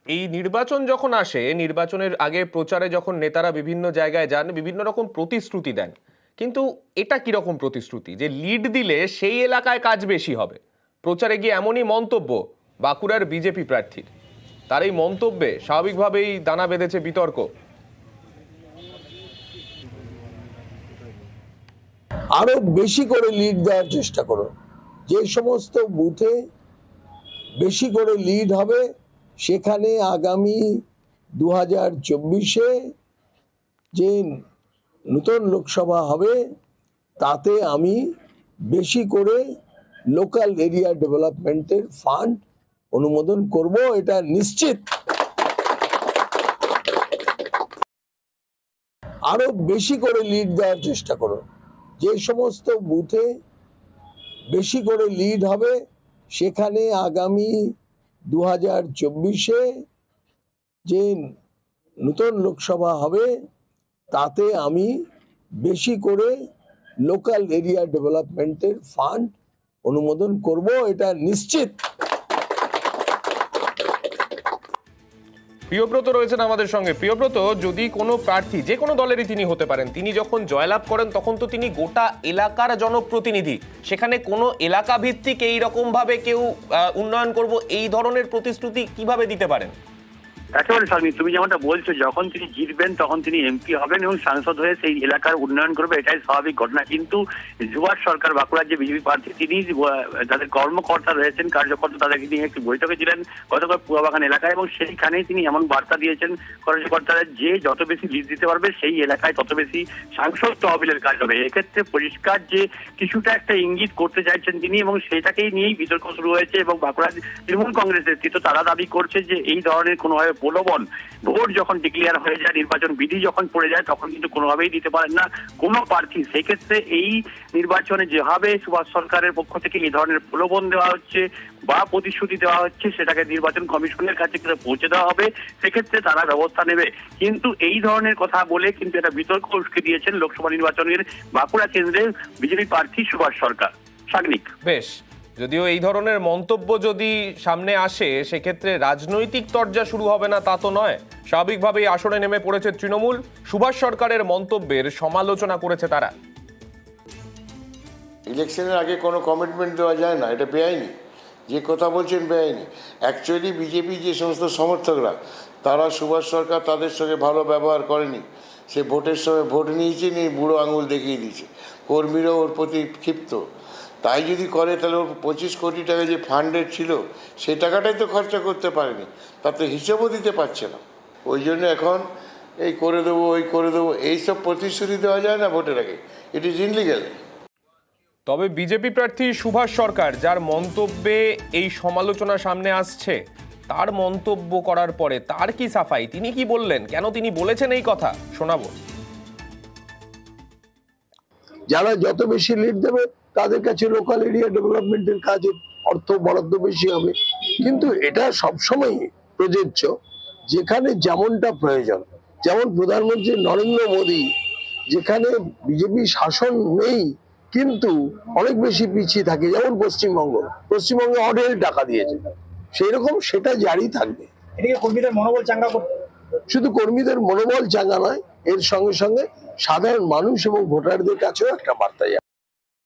এই নির্বাচন যখন আসে, নির্বাচনের আগে প্রচারে যখন নেতারা বিভিন্ন জায়গায় যান, বিভিন্ন রকম প্রতিশ্রুতি দেন। কিন্তু এটা কিরকম প্রতিশ্রুতি যে লিড দিলে সেই এলাকায় কাজ বেশি হবে? প্রচারে গিয়ে এমনই মন্তব্য বাঁকুড়ার বিজেপি প্রার্থীর। তার এই মন্তব্যে স্বাভাবিকভাবেই দানা বেঁধেছে বিতর্ক। আরো বেশি করে লিড দেওয়ার চেষ্টা করো। যে সমস্ত বুথে বেশি করে লিড হবে সেখানে আগামী 2024-এ যে নতুন লোকসভা হবে তাতে আমি বেশি করে লোকাল এরিয়া ডেভেলপমেন্টের ফান্ড অনুমোদন করব, এটা নিশ্চিত। আরো বেশি করে লিড দেওয়ার চেষ্টা করো। যে সমস্ত বুথে বেশি করে লিড হবে সেখানে আগামী 2024-এ যে নতুন লোকসভা হবে তাতে আমি বেশি করে লোকাল এরিয়া ডেভেলপমেন্টের ফান্ড অনুমোদন করব, এটা নিশ্চিত। প্রিয়ব্রত রয়েছেন আমাদের সঙ্গে। প্রিয়ব্রত, যদি কোনো প্রার্থী যে কোনো দলেরই তিনি হতে পারেন, তিনি যখন জয়লাভ করেন তখন তো তিনি গোটা এলাকার জনপ্রতিনিধি। সেখানে কোনো এলাকা ভিত্তিক এইরকম ভাবে কেউ উন্নয়ন করব এই ধরনের প্রতিশ্রুতি কিভাবে দিতে পারেন? একেবারে স্বামী, তুমি যেমনটা বলছো, যখন তিনি জিতবেন তখন তিনি এমপি হবেন এবং সাংসদ হয়ে সেই এলাকার উন্নয়ন করবে, এটাই স্বাভাবিক ঘটনা। কিন্তু সুভাষ সরকার, বাঁকুড়ার যে বিজেপি প্রার্থী, তিনি তাদের কর্মকর্তা রয়েছেন, কার্যকর্তা, তাদেরকে নিয়ে একটি বৈঠকে ছিলেন গতকাল পুরাবাগান এলাকায়, এবং সেইখানেই তিনি এমন বার্তা দিয়েছেন কার্যকর্তারা যে যত বেশি লিড দিতে পারবে সেই এলাকায় তত বেশি সাংসদ তহবিলের কাজ হবে। এক্ষেত্রে পরিষ্কার যে কিছুটা একটা ইঙ্গিত করতে চাইছেন তিনি, এবং সেটাকেই নিয়েই বিতর্ক শুরু হয়েছে। এবং বাঁকুড়ার তৃণমূল কংগ্রেসের নেতৃত্ব তারা দাবি করছে যে এই ধরনের কোনোভাবে প্রলোভন, ভোট যখন ডিক্লেয়ার হয়ে যায়, নির্বাচন বিধি যখন পড়ে যায়, তখন কিন্তু কোনোভাবেই দিতে পারেন না কোনো প্রার্থী। সেক্ষেত্রে এই নির্বাচনে যেভাবে সুভাষ সরকারের পক্ষ থেকে এই ধরনের প্রলোভন দেওয়া হচ্ছে বা প্রতিশ্রুতি দেওয়া হচ্ছে, সেটাকে নির্বাচন কমিশনের কাছে পৌঁছে দেওয়া হবে, সেক্ষেত্রে তারা ব্যবস্থা নেবে। কিন্তু এই ধরনের কথা বলে কিন্তু একটা বিতর্ক উস্কে দিয়েছেন লোকসভা নির্বাচনের বাঁকুড়া কেন্দ্রের বিজেপি প্রার্থী সুভাষ সরকার। সাগনিক, বেশ, যদিও এই ধরনের মন্তব্য যদি সামনে আসে সেক্ষেত্রে রাজনৈতিক তরজা শুরু হবে না তা তো নয়। স্বাভাবিকভাবেই আসরে নেমে পড়েছে তৃণমূল। সুভাষ সরকারের মন্তব্যের সমালোচনা করেছে তারা। ইলেকশনের আগে কোনো কমিটমেন্ট দেওয়া যায় না, এটা বেআইনি। যে কথা বলছেন বেআইনি। অ্যাকচুয়ালি বিজেপি যে সমস্ত সমর্থকরা, তারা সুভাষ সরকার তাদের সঙ্গে ভালো ব্যবহার করেনি। সে ভোটের সময় ভোট নিয়েছে, নিয়ে বুড়ো আঙুল দেখিয়ে দিয়েছে। কর্মীরাও ওর প্রতি ক্ষিপ্ত। তাই যদি করে তাহলে ওর 25 কোটি টাকা যে ফান্ডেড ছিল সেই টাকাটাই তো খরচা করতে পারেনি, তাতে হিসেবও দিতে পারছে না। ওই জন্য এখন এই করে দেবো, ওই করে দেবো, এইসব প্রতিশ্রুতি দেওয়া যায় না ভোটের আগে। It is illegal. তবে বিজেপি প্রার্থী সুভাষ সরকার, যার মন্তব্যে এই সমালোচনা সামনে আসছে, তার মন্তব্য করার পরে তার কি সাফাই, তিনি কি বললেন, কেন তিনি বলেছেন এই কথা, শোনাবো। যারা যত বেশি লিড দেবে তাদের কাছে লোকাল এরিয়া ডেভেলপমেন্টের কাজে অর্থ বরাদ্দ বেশি হবে। কিন্তু এটা সবসময় প্রযোজ্য যেখানে যেমনটা প্রয়োজন। যেমন প্রধানমন্ত্রী নরেন্দ্র মোদী, যেখানে বিজেপি শাসন নেই কিন্তু অনেক বেশি পিছিয়ে থাকে, যেমন পশ্চিমবঙ্গে অঢেল টাকা দিয়েছে, সেই রকম সেটা জারি থাকবে। এদিকে কর্মীদের মনোবল চাঙ্গা করতে, শুধু কর্মীদের মনোবল চাঙ্গা নয়, এর সঙ্গে সঙ্গে সাধারণ মানুষ এবং ভোটারদের কাছেও একটা বার্তা যাবে।